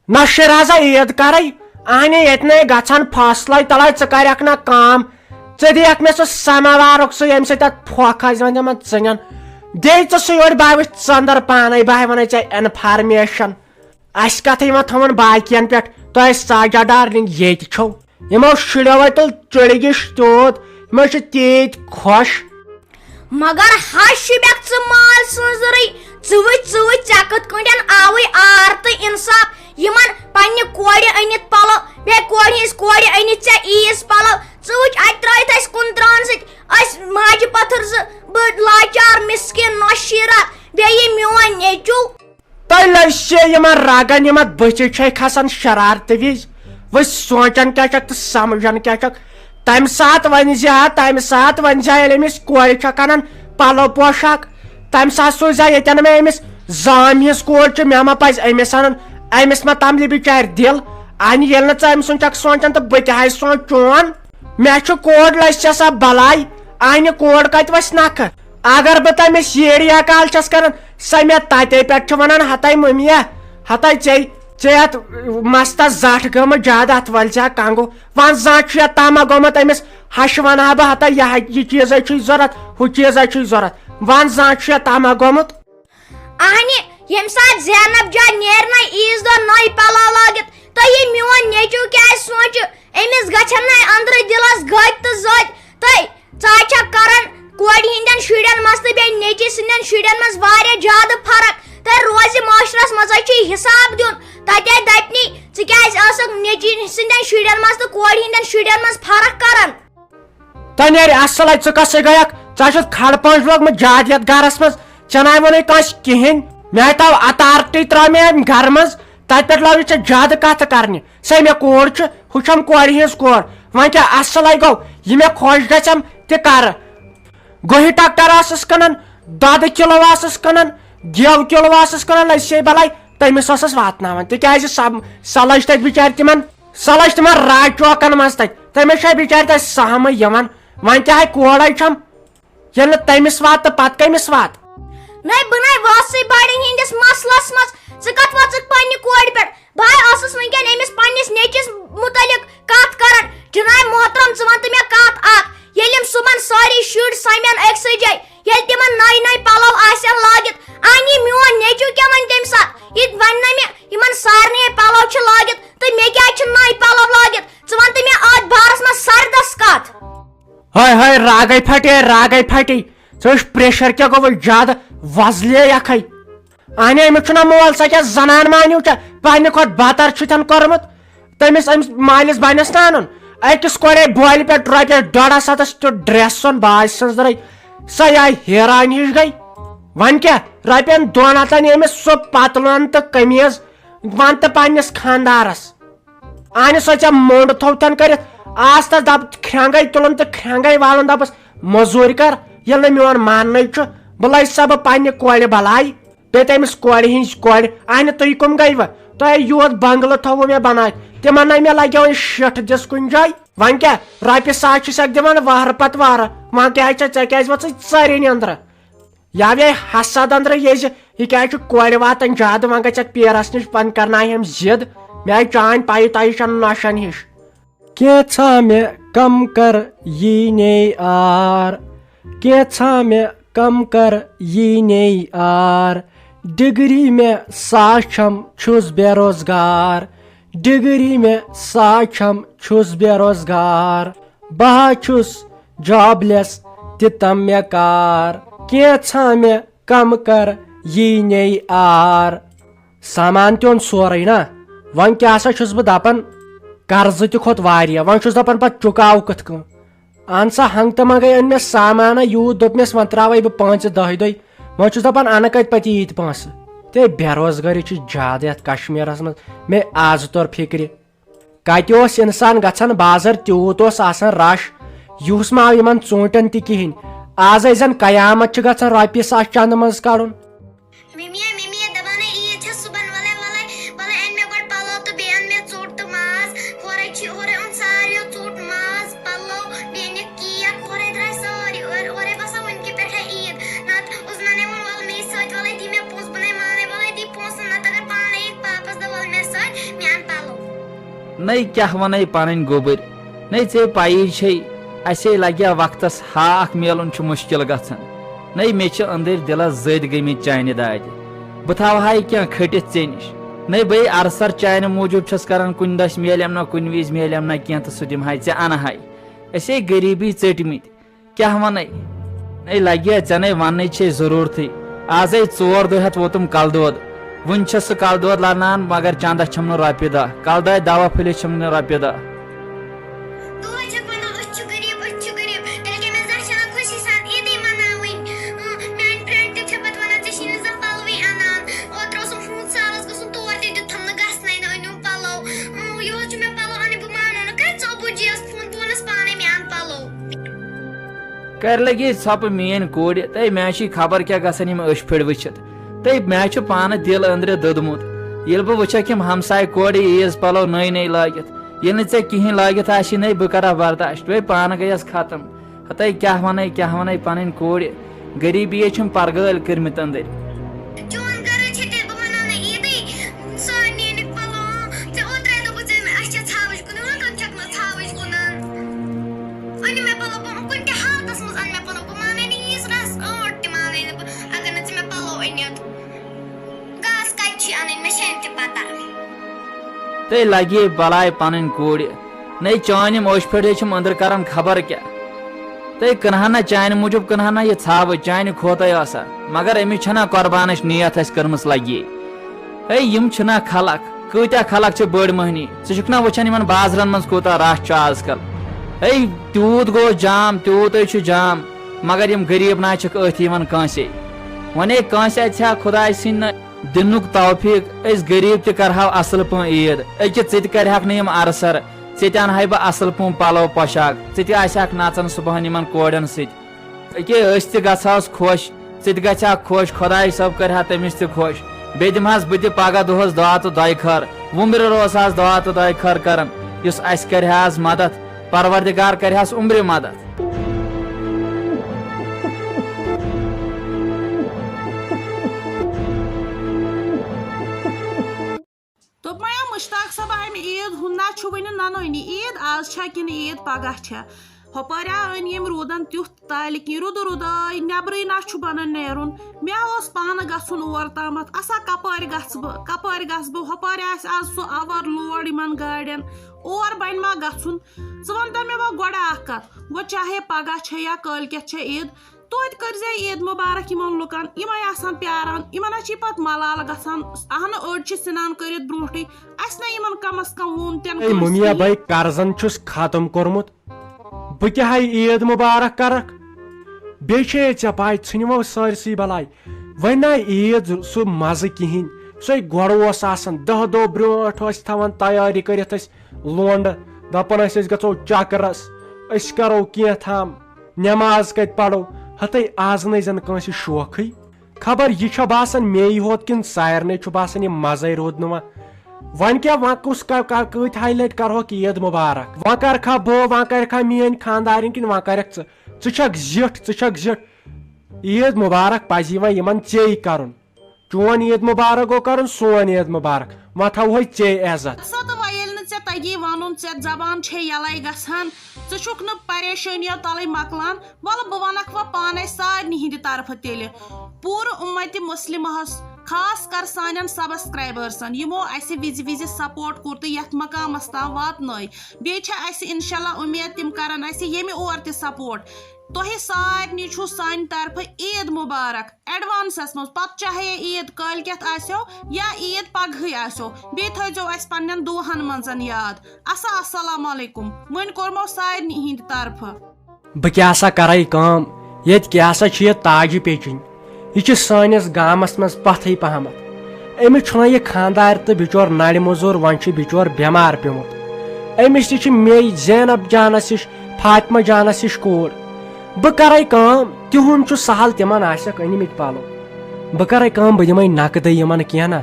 نہ شرازا عید کرے اہنی یتنے گژھان فاصلے تلے ژٕ کریکھ نا کام ژٕ دیکھ مےٚ سُہ سماوارُک سُہ ییٚمہِ سۭتۍ اتھ پھۄکھ آسہِ دِوان تِمن ژِنٮ۪ن دے ژٕ سُہ یورٕ بہٕ وٕچھ ژٔندر پانے بہٕ ونے ژےٚ انفارمیشن اسہِ کتھ یِمن تھاوُن باقین پٮ۪ٹھ تۄہہِ ساجا ڈارلنگ ییٚتہِ چھو یِمو شُرٮ۪و تُل چُڑگِش تیوٗت یِمو چھِ تیٖتۍ خۄش مگر ہش بیک ژٕ مال سٕنٛزرٕے ژٕ وٕچھ ژےٚ کِتھ کٲٹھۍ آوٕے آر تہٕ انصاف یِمن پننہِ کورِ أنِتھ پلو بیٚیہِ کورِ ہٕنٛز کورِ أنِتھ ژےٚ عیٖز پلو ژٕ وٕچھ اَتہِ ترٲیِتھ اَسہِ کُنتران سۭتۍ أسۍ ماجہِ پتھر زٕ بہٕ لاچار مِسکیٖن نۄشیٖرا بیٚیہِ یہِ میون نیٚچوٗ تۄہہِ لٔسے یِمن رگن یِمن بٕتھِ چھے کھسان شرارتہٕ وِزِ وۄنۍ سونچان کیٛاہ چھکھ تہٕ سمجھان کیٛاہ چھکھ تمہِ ساتہٕ ونہِ زِ ہا تمہِ ساتہٕ ونہِ زِ ییٚلہِ أمِس کورِ چھکھ انان پلو پوشاک تمہِ ساتہٕ سوٗزِ ییٚتٮ۪ن مےٚ أمِس زامہِ ہِنٛز کور چھِ مےٚ ما پزِ أمِس انُن أمِس ما تملہِ بِچارِ دِل انہِ ییٚلہِ نہٕ ژٕ أمۍ سُنٛد چھکھ سونچان تہٕ بہٕ تہِ حظ سونچ چون مےٚ چھُ کوڑ لٔسۍ سا بلاے انہِ کوڑ کتہِ وسہِ نکھٕ اگر بہٕ تٔمِس ییٖڈیا کال چھس کران سۄ مےٚ تتے پٮ۪ٹھ چھِ ونان ہتے مٔمیا ہتے ژےٚ اتھ مستس زٹھ گٔمٕژ زیادٕ اتھ ولہِ ژےٚ کنگو ون زانٛہہ چھُ یتھ تامہ گوٚمُت أمِس ہش ونہٕ ہا بہٕ ہتا یہِ چیٖزے چھُے ضروٗرت ہُہ چیٖزے چھُے ضروٗرت ون زانٛہہ چھُ یتھ تامہ گوٚمُت اہنہِ ییٚمہِ ساتہٕ زینب جان نیرِ نہ عیٖز دۄہ نٔے پلو لٲگِتھ تہٕ یہِ میون نیٚچوٗ کیازِ سونٛچہِ أمِس گژھن نہ أنٛدرٕ دِلس گٔدۍ تہٕ زٔدۍ تہٕ ژٕ چھکھ کران کورِ ہٕنٛدٮ۪ن شُرٮ۪ن منٛز تہٕ بیٚیہِ نیٚچی سٕنٛدٮ۪ن شُرٮ۪ن منٛز واریاہ زیادٕ فرق تہٕ روزِ معاشرس منٛز چھُے حساب دیُن تتے دپنی ژٕ کیازِ ٲسکھ نیٚچی سٕنٛدٮ۪ن شُرٮ۪ن منٛز تہٕ کورِ ہٕنٛدٮ۪ن شُرٮ۪ن منٛز فرق کران تۄہہِ نیرِ اصٕلے ژٕ کسے گٔیکھ ژےٚ چھُتھ کھڑ پٲنٛچ لوگمُت زیادٕ یتھ گرس منٛز ژےٚ ناے ووٚنُے کٲنٛسہِ کِہینۍ مےٚ تھاو اتارٹی ترٛٲو مےٚ امہِ گرٕ منٛز تتہِ پٮ۪ٹھ لٲجِتھ ژےٚ زیادٕ کتھٕ کرنہِ سۄ مےٚ کوٗر چھِ ہُہ چھم کورِ ہٕنٛز کور وۄنۍ کیٛاہ اصٕلے گوٚو یہِ مےٚ خۄش گژھٮ۪م تہِ کرٕ گُہہِ ٹکٹر ٲسٕس کٕنان دۄدٕ کِلوٗ ٲسٕس کٕنان گٮ۪و کِلوٗ ٲسٕس کٕنان لٔسے بلاے تٔمِس ٲسٕس واتناوان تِکیٛازِ سۄ لٔج تتہِ بِچارِ تِمن راج چوکن منٛز تتہِ تٔمِس چھےٚ بِچارِ تتہِ سہمٕے یِوان وۄنۍ کیٛاہ کورے چھم ییٚلہِ نہٕ تٔمِس وات تہٕ پتہٕ کٔمِس وات نٔے بہٕ نٔے وٲژٕے بڑٮ۪ن ہٕنٛدِس مسلس منٛز ژٕ کتھ وٲژٕکھ پننہِ کورِ پٮ۪ٹھ بہٕ ٲسٕس وٕنکیٚن أمِس پننِس نیٚچِس مُتعلق کتھ کران جناب محترم ژٕ ون تہٕ مےٚ کتھ اکھ ییٚلہِ یِم صبحن سٲری شُرۍ سمن أکسٕے جایہِ ییٚلہِ تِمن نٔے پلو آسن لٲگِتھ یہِ میون نیٚچوٗ کیٛاہ وَنہِ تمہِ ساتہٕ یہِ ونہِ نہ مےٚ یِمن سارنٕے پلو چھِ لٲگِتھ تہٕ مےٚ کیٛازِ چھِ نٔے پلو لٲگِتھ ژٕ ون تہٕ مےٚ اتھ بارس منٛز سردس کتھ ہاے راگے پھٹے ژٕ وٕچھ پریشر کیٛاہ گوٚو زیادٕ وزلے یکھے اہنہِ أمِس چھُنہ مول سۄ کیٛاہ زنان مانیو ژےٚ پننہِ کھۄتہٕ بتر چھُتھن کوٚرمُت تٔمِس أمِس مٲلِس بنٮ۪س نہ انُن أکِس کورے بولہِ پٮ۪ٹھ رۄپیس 150 تیُتھ ڈریس سُن باج سٕنٛزرے سۄ آیہِ حیران ہِش گٔے وۄنۍ کیٛاہ رۄپین 200 أمِس سُہ پتلون تہٕ قمیٖض ون تہٕ پننِس خاندارس اہنہِ سۄ ژےٚ موٚنڈ تھوٚوتھن کٔرِتھ آس تس دپ کھرٛنگے تُلُن تہٕ کھرٛنگے والُن دپس موٚزوٗرۍ کر ییٚلہِ نہٕ میون ماننٕے چھُ بہٕ لٔج سا بہٕ پننہِ کورِ بلاے بیٚیہِ تٔمِس کورِ ہِنٛز کورِ اہنہِ تُہۍ کٕم گٔیوٕ تۄہہِ یوت بنگلہٕ تھوٚوُ مےٚ بنٲیِتھ تِمن نَے مےٚ لگیو وۄنۍ شِٹھ دِس کُنہِ جایہِ وۄنۍ کیٛاہ رۄپیہِ 100 چھُسکھ دِوان وہرٕ پتہٕ وہرٕ وۄنۍ کیٛازِ ژےٚ کیٛازِ وٲژٕے ژرِنۍ انٛدرٕ یاوے حسد انٛدرٕ یہِ یہِ کیٛازِ چھُ کورِ واتان زیادٕ وۄنۍ گژھکھ پیرس نِش پن کرنایہم ضد مےٚ آیہِ چٲنۍ پایی تۄہہِ چھنہٕ نۄشن ہِش کینٛژھا مےٚ کم کر یی نے آر کینٛژھا مےٚ کم کر یی نے آر ڈگری مےٚ چھم چھُس بے روزگار ڈگری مےٚ چھم چھُس بے روزگار بہٕ حظ چھُس جابلیس تہِ تم مےٚ کار کینٛژھا مےٚ کم کر یی نے آر سامان تہِ اوٚن سورُے نا وۄنۍ کیٛاہ سا چھُس بہٕ دپان قرضہٕ تہِ کھوٚت واریاہ وۄنۍ چھُس دپان پتہٕ چُکاو کِتھ کٔنۍ اہن سا ہنگ تہٕ منگے أنۍ مےٚ سامانہ یوٗت دوٚپ مےٚ وۄنۍ تراوے بہٕ 5-10 دۄہہِ وۄنۍ چھُس دپان انہٕ کتہِ پتہٕ ییٖتۍ پونٛسہٕ تہٕ بے روزگٲری چھِ زیادٕ یتھ کشمیٖرس منٛز مےٚ آز توٚر فکرِ کتہِ اوس انسان گژھان بازر تیوٗت اوس آسان رش یُہُس ما آو یِمن ژوٗنٛٹھٮ۪ن تہِ کِہینۍ آزے زن قیامت چھِ گژھان رۄپیہِ 100 چندٕ منٛز کڑُن نئی کیا ون پن گوبر نئی ے پی چھ اسے لگیا وقتس ہاک میلن مشکل گھان نئی مے اندر دلس زد گمت چانہ دادِ بہ تھاوہا کی کھٹتھ ے نش نئی بے ارسر چانہ موجوب چھس کران کن دس میلم نا کن وز میلم نا کی تو سہ دمہے ے انہا اسے غریبی ژٹمت کیا ون نئی لگیا ے ون ضرورت آز 4 دہ ووتم کل دود ون سہ کل دود لڑان مگر چندس چھم رۄپیہِ دہ کل داد دوا پھلس چھم رۄپیہِ دہ کر لگی ژھۄپہٕ میٲنۍ کورِ تہٕ مےٚ خبر کیٛاہ گژھان یِم أچھ پھٔڑۍ وٕچھِتھ تہٕ مےٚ پانہٕ دل أنٛدرٕ دوٚدمُت ییٚلہِ بہٕ وٕچھکھ یِم ہمساے کورِ عیٖز پلو نٔے نٔے لٲگِتھ ییٚلہِ نہٕ ژےٚ کِہینۍ لٲگِتھ آسی نٔے بہٕ کرا برداشت وے پانہٕ گٔیَس ختم ہتَے کیٛاہ وَنے پنٕنۍ کورِ غریٖبی چھُم پرگٲلۍ کٔرمٕتۍ أنٛدٕرۍ تے لگی بلائے پنٕنۍ کورِ نئی چٲنۍ یِم أچھ پھٔڑۍ چھِم أنٛدرٕ کران خبر کیٛاہ تے کٕنہن نا چانہِ موٗجوٗب کٕنہن نا یہِ ژھاوٕج چانہِ کھوتے آسان مگر أمِس چھنا قۄربانٕچ نیت اَسہِ کٔرمٕژ لگی ہے یِم چھِنا خلق کۭتیاہ خلق چھِ بٔڑۍ مٔہنی ژٕ چھُکھ نا وٕچھان یِمن بازرن منٛز کوٗتاہ رش چھُ آز کل ہے تیوٗت گوٚو جام تیوٗتے چھُ جام مگر یِم غریٖب نا چھِکھ أتھۍ یِوان کٲنٛسے وۄنۍ کٲنٛسہِ اَتہِ ہا خۄداے سٕنٛدۍ دِنُک توفیٖق أسۍ غریٖب تہِ کرہاو اصل پٲٹھۍ عیٖد أکہِ ژٕ تہِ کرہکھ نہٕ یِم ارسر ژےٚ تہِ انہاے بہٕ اصل پٲٹھۍ پلو پوشاک ژٕ تہِ آسہکھ نژان صبحن یِمن کورٮ۪ن سۭتۍ أکے أسۍ تہِ گژھہوس خۄش ژٕ تہِ گژھکھ خۄش خۄداے صٲب کرِہا تٔمِس تہِ خۄش بیٚیہِ دِمہس بہٕ تہِ پگہہ دۄہس دعا تہٕ دۄیہِ خٲر وُمبرِ روز آز دعا تہٕ دۄیہِ خٲر کران یُس اسہِ کرِہا آز مدد پروردگار کرِہس عمرِ مدد مشتاق صٲب امہِ عیٖد ہُنٛد نا چھُ وٕنہِ ننٲنی عیٖد آز چھا کِنہٕ عیٖد پگہہ چھا ہۄپٲرۍ آو أنۍ ییٚمۍ روٗدن تیُتھ تالہِ کِنۍ رُدٕ آے نٮ۪برٕے نا چھُ بنان نیرُن مےٚ اوس پانہٕ گژھُن اور تامتھ آسا کپٲرۍ گژھٕ بہٕ ہۄپٲرۍ آسہِ آز سُہ اوَر لوڈ یِمن گاڑٮ۪ن اور بنہِ ما گژھُن ژٕ وَن تہٕ مےٚ وۄنۍ گۄڈٕ اکھ کتھ وۄنۍ چاہے پگہہ چھےٚ یا کٲلۍکٮ۪تھ چھےٚ عیٖد توتہِ کٔرزِ عیٖد مُبارک یِمن لُکن یِمے آسان پیاران یِمن ہا چھی پتہٕ ملال گژھان اہنہٕ أڑۍ چھِ سنان کٔرِتھ برونٹھٕے اسہِ نا یِمن کم از کم ووٚن تہِ مُمیا بھائی قرضن چھُس ختم کوٚرمُت بہٕ کیٛاہ عیٖد مُبارک کرکھ بیٚیہِ چھے ژےٚ پاے ژھٕنِمو سٲرسٕے بلاے وۄنۍ نا عیٖد سُہ مزٕ کِہینۍ سُے گۄڈٕ اوس آسان 10 دۄہ برونٛٹھ ٲسۍ تھاوان تیٲری کٔرِتھ أسۍ لونڈٕ دپان ٲسۍ أسۍ گژھو چکرس أسۍ کرو کینٛہہ نٮ۪ماز کتہِ پرو ہتَے آز نَے زن کٲنٛسہِ شوقٕے خبر یہِ چھا باسان مے ہوت کِنہٕ سارنٕے چھُ باسان یہِ مزے روٗد نہٕ وۄنۍ کیٛاہ وۄنۍ کُس کۭتۍ ہاے لٹہِ کرہوکھ عیٖد مُبارک وۄنۍ کرکھا بہٕ وۄنۍ کرکھا میٲنۍ خاندارِنۍ کِنہٕ وۄنۍ کرکھ ژٕ چھکھ زِٹھ عیٖد مُبارک پزی وۄنۍ یِمن ژے کرُن چون عیٖد مُبارک گوٚو کرُن سون عیٖد مُبارک وۄنۍ تھاوہوے ژے عزت ییٚلہِ نہٕ ژےٚ تگی وَنُن ژےٚ زبان چھے یَلے گژھان ژٕ چھُکھ نہٕ پریشٲنیو تلے مۄکلان وَلہٕ بہٕ وَنکھ وۄنۍ پانے سارنٕے ہِنٛدِ طرفہٕ تیٚلہِ پوٗرٕ اُمتِ مُسلِمہس خاص کر سانٮ۪ن سبسکرایبٲرسن یِمو اسہِ وِزِ وِزِ سپورٹ کوٚر تہٕ یتھ مقامس تام واتنٲے بیٚیہِ چھِ اسہِ انشاء اللہ اُمید تِم کرن اسہِ ییٚمہِ اور تہِ سپورٹ تۄہہِ سارنٕے چھُ سانہِ طرفہٕ عیٖد مُبارک ایڈوانسس منٛز پتہٕ چاہے عیٖد کٲلۍکٮ۪تھ آسیو یا عیٖد پگہٕے آسیو بیٚیہِ تھٲیزیو اسہِ پننٮ۪ن دُہن منٛز یاد السلام علیکم وۄنۍ کوٚرمو سارنٕے ہِنٛدِ طرفہٕ بہٕ کیٛاہ سا کرے کٲم ییٚتہِ کیٛاہ سا چھِ یہِ تاجہِ پیچِنۍ یہِ چھِ سٲنِس گامس منٛز پتھٕے پہمتھ أمِس چھُنہ یہِ خاندار تہٕ بِچور نرِ موٚزوٗر وۄنۍ چھُ بِچور بٮ۪مار پیوٚمُت أمِس تہِ چھِ مے زینب جانس ہِش فاطمہ جانس ہِش کوٗر بہٕ کرے کٲم تِہُنٛد چھُ سہل تِمن آسٮ۪کھ أنمٕتۍ پلو بہٕ کرے کٲم بہٕ دِمے نقدٕے یِمن کینٛہہ نا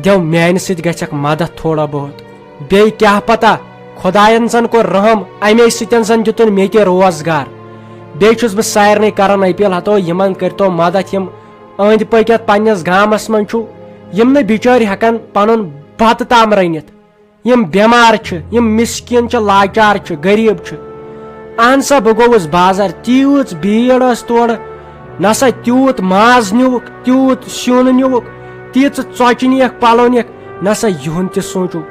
دِو میانہِ سۭتۍ گژھکھ مدد تھوڑا بہت بیٚیہِ کیٛاہ پتہ خۄداین زن کوٚر رحم امے سۭتۍ زن دِتُن مےٚ تہِ روزگار بیٚیہِ چھُس بہٕ سارنٕے کران أپیٖل ہتو یِمن کٔرتو مدد یِم أنٛدۍ پٔکۍ یتھ پننِس گامس منٛز چھُ یِم نہٕ بِچٲرۍ ہٮ۪کان پنُن بتہٕ تام رٔنِتھ یم بیمار یم مسکین لاچار غریب اہن سا بہ گوس بازر تیٖژ بھیڑ ٲس تورٕ نسا تیوٗت ماز نیوٗکھ تیوٗت سیُن نیوٗکھ تیٖژ ژۄچہِ نِیَکھ پَلو نِیَکھ نسا یِہُنٛد تہِ سوٗنٛچِو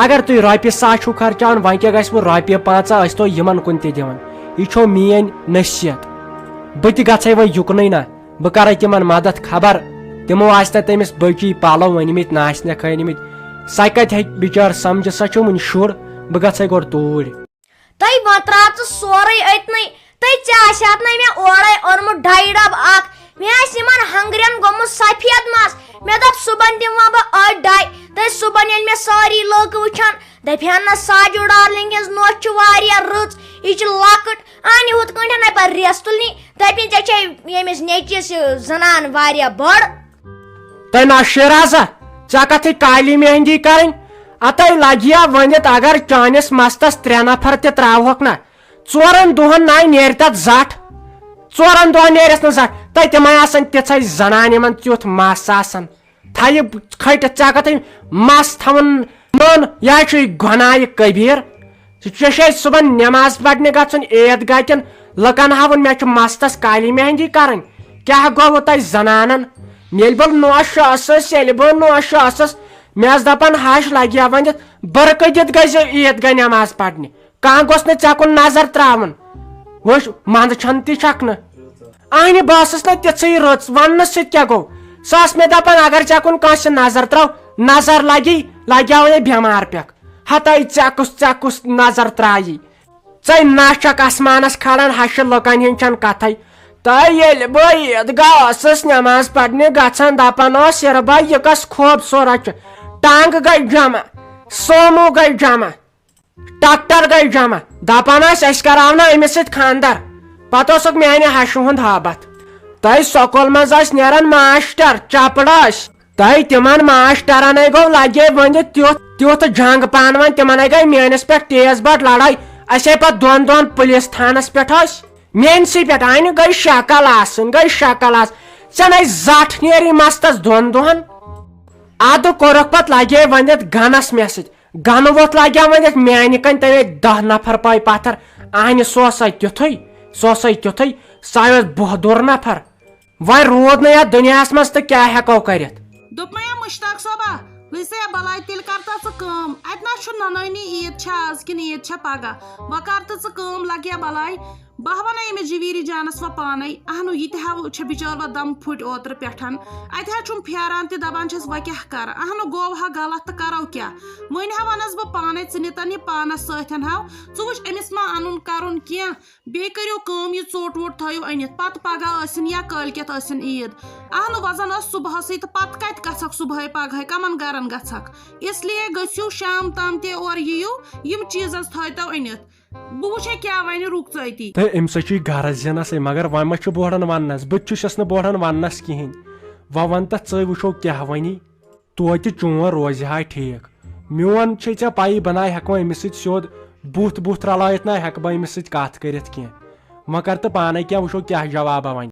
اگر تُہۍ رۄپیہِ 100 چھُو خرچاوان وۄنۍ کیٛاہ گژھِ وۄنۍ رۄپیہِ 5 ٲسۍ تو یِمن کُن تہِ دِوان یہِ چھو میٲنۍ نصیحت بہٕ تہِ گژھے وۄنۍ یُکنٕے نہ بہٕ کرے تِمن مدد خبر تِمو آسہِ نہٕ تٔمِس بٔچی پَلو أنمٕتۍ نہ آسنکھ أنمٕتۍ سۄ کتہِ ہیٚکہِ بِچٲر سمجھِ سۄ چھِ وُنہِ شُر بہٕ گژھے گۄڈٕ توٗرۍ تۄہہِ وتراو ژٕ سورُے أتنٕے تۄہہِ ژےٚ آسہِ نہٕ مےٚ اورے اوٚنمُت 2.5 ڈبہٕ اکھ مےٚ آسہِ یِمن ہنگرین گوٚمُت سفید مس مےٚ دوٚپ صبحن دِمہٕ بہٕ 8-2 تہٕ صبحن ییٚلہِ مےٚ سٲری لٔکھ وٕچھان دپہن نہ ساجو ڈارلنگ ہٕنٛز نوٚش چھِ واریاہ رٕژ یہِ چھِ لۄکٕٹ اَنہِ ہُتھ کٲٹھۍ پتہٕ ریس تُلنی دپنۍ ژےٚ چھے ییٚمِس نیٚچوِس زنان واریاہ بٔڑ تۄہہِ نا شِرازا ژےٚ کتھٕے کالی مہندی کرٕنۍ اتے لگیا ؤنِتھ اگر چٲنِس مستس 3 نفر تہِ تراوہوکھ نا 4 دۄہن ناے نیرِ تتھ زٹھ 4 دۄہن نیرس نہٕ زٹھ تۄہہِ تِمے آسان تِژھے زنان یِمن تیُتھ مس آسان تھایہِ کھٔٹِتھ ژےٚ کتھٕے مس تھاوُن نوٚن یہِ حظ چھُے گۄناہہِ کبیٖر ژےٚ چھے صبحن نٮ۪ماز پرنہِ گژھُن عیٖدگاہ کٮ۪ن لُکن ہاوُن مےٚ چھُ مستس کالی مہندی کرٕنۍ کیٛاہ گوٚوٕ تۄہہِ زنانن ییٚلہِ بہٕ نوٚش ٲسٕس مےٚ ٲس دپان ہش لگیا ؤنِتھ برقہٕ دِتھ گژھِ عیٖدگاہ نٮ۪ماز پرنہِ کانٛہہ گوٚژھ نہٕ ژےٚ کُن نظر تراوُن وٕچھ منٛدٕ چھنہٕ تہِ چھکھ نہٕ اہنہِ بہٕ ٲسٕس نہٕ تِژھٕے رٕژ وننہٕ سۭتۍ کیٛاہ گوٚو سۄ ٲس مےٚ دپان اگر ژےٚ کُن کٲنٛسہِ نظر تراو نظر لگی لگیاوے بٮ۪مار پٮ۪کھ ہتاے ژےٚ کُس نظر ترایی ژے نہ چھکھ آسمانس کھالان ہشہِ لُکن ہِنٛدۍ چھنہٕ کتھے تہٕ ییٚلہِ بہٕ عیٖدگاہ ٲسٕس نٮ۪ماز پرنہِ گژھان دپان اوس یِربا یہِ کۄس خوٗبصوٗرت چھِ ٹانٛگہٕ گٔے جمع سوموٗ گٔے جمع ٹریکٹر گٔے جمع دپان ٲسۍ أسۍ کراونو أمِس سۭتۍ خانٛدر پتہٕ اوسُکھ میانہِ ہشہِ ہُنٛد ہٲبتھ تۄہہِ سکوٗل منٛز ٲسۍ نیران ماشٹر چپڑ ٲسۍ تۄہہِ تِمن ماشٹرن گوٚو لگے ؤنِتھ تیُتھ جنگ پانہٕ ؤنۍ تِمن گٔے میٲنِس پٮ۪ٹھ تیز بٹ لڑٲے أسے پتہٕ 2 دۄہن پُلیٖس تھانس پٮ۪ٹھ ٲسۍ میٲنسٕے پٮ۪ٹھ انہِ گٔے شکل آسٕنۍ ژےٚ نے زٹھ نیری مستس 2 دۄہن ادٕ کوٚرُکھ پتہٕ لگے ؤنِتھ گنس مےٚ سۭتۍ گنہٕ ووٚتھ لگیا ؤنِتھ میانہِ کَنۍ تَمے 10 نفر پاے پتھر اہنہِ سُہ اوسے تیُتھُے سُہ ٲس بہدُر نفر وۄنۍ روٗد نہٕ یتھ دُنیاہس منٛز تہٕ کیٛاہ ہٮ۪کو کٔرِتھ دوٚپمَے مُشتاق صٲبا وٕسے بلاے تیٚلہِ کر تا ژٕ کٲم اتہِ نہ چھُ ننٲنی عیٖد چھےٚ آز کِنہٕ عیٖد چھےٚ پگاہ وۄنۍ کر تہٕ ژٕ کٲم لگیا بلاے بہٕ ونے أمِس جویٖری جانس وۄنۍ پانے اہنو یہِ تہِ ہاو چھےٚ بِچٲر وۄنۍ دم پھٕٹۍ اوترٕ پٮ۪ٹھ اتہِ حظ چھُم پھیران تہِ دپان چھس وۄنۍ کیٛاہ کرٕ اہنو گوٚو ہا غلط تہٕ کرو کیٛاہ وۄنۍ ہا ونس بہٕ پانے ژٕ نِتن یہِ پانس سۭتۍ ہاو ژٕ وٕچھ أمِس ما انُن کرُن کینٛہہ بیٚیہِ کٔرِو کٲم یہِ ژوٚٹ ووٚٹ تھٲیِو أنِتھ پتہٕ پگاہ ٲسِن یا کٲلکٮ۪تھ ٲسِن عیٖد اہنو وۄنۍ زن ٲس صبحسٕے تہٕ پتہٕ کتہِ گژھکھ صبحٲے پگہٲے کمن گرن گژھکھ اسلیے گٔژھِو شام تام تہِ اورٕ یِیِو یِم چیٖز حظ تھٲیتو أنِتھ بہٕ وٕچھے کیٛاہ وَنہِ رُک ژٕ أتی تہٕ أمۍ سۭتۍ چھُے گرس زینسٕے مگر وۄنۍ ما چھُ بوڑن وننس بہٕ تہِ چھُسس نہٕ بوڑن وننس کہیٖنۍ وۄنۍ ون تتھ ژٕ وٕچھو کیٛاہ وَنی توتہِ چون روزِ ہا ٹھیٖک میون چھے ژےٚ پایی بہٕ نہ ہٮ۪کو أمِس سۭتۍ سیوٚد بُتھ رلٲیِتھ نہ ہٮ۪کہٕ بہٕ أمِس سۭتۍ کتھ کٔرِتھ کینٛہہ وۄنۍ کر تہٕ پانے کینٛہہ وٕچھو کیٛاہ جوابا وۄنۍ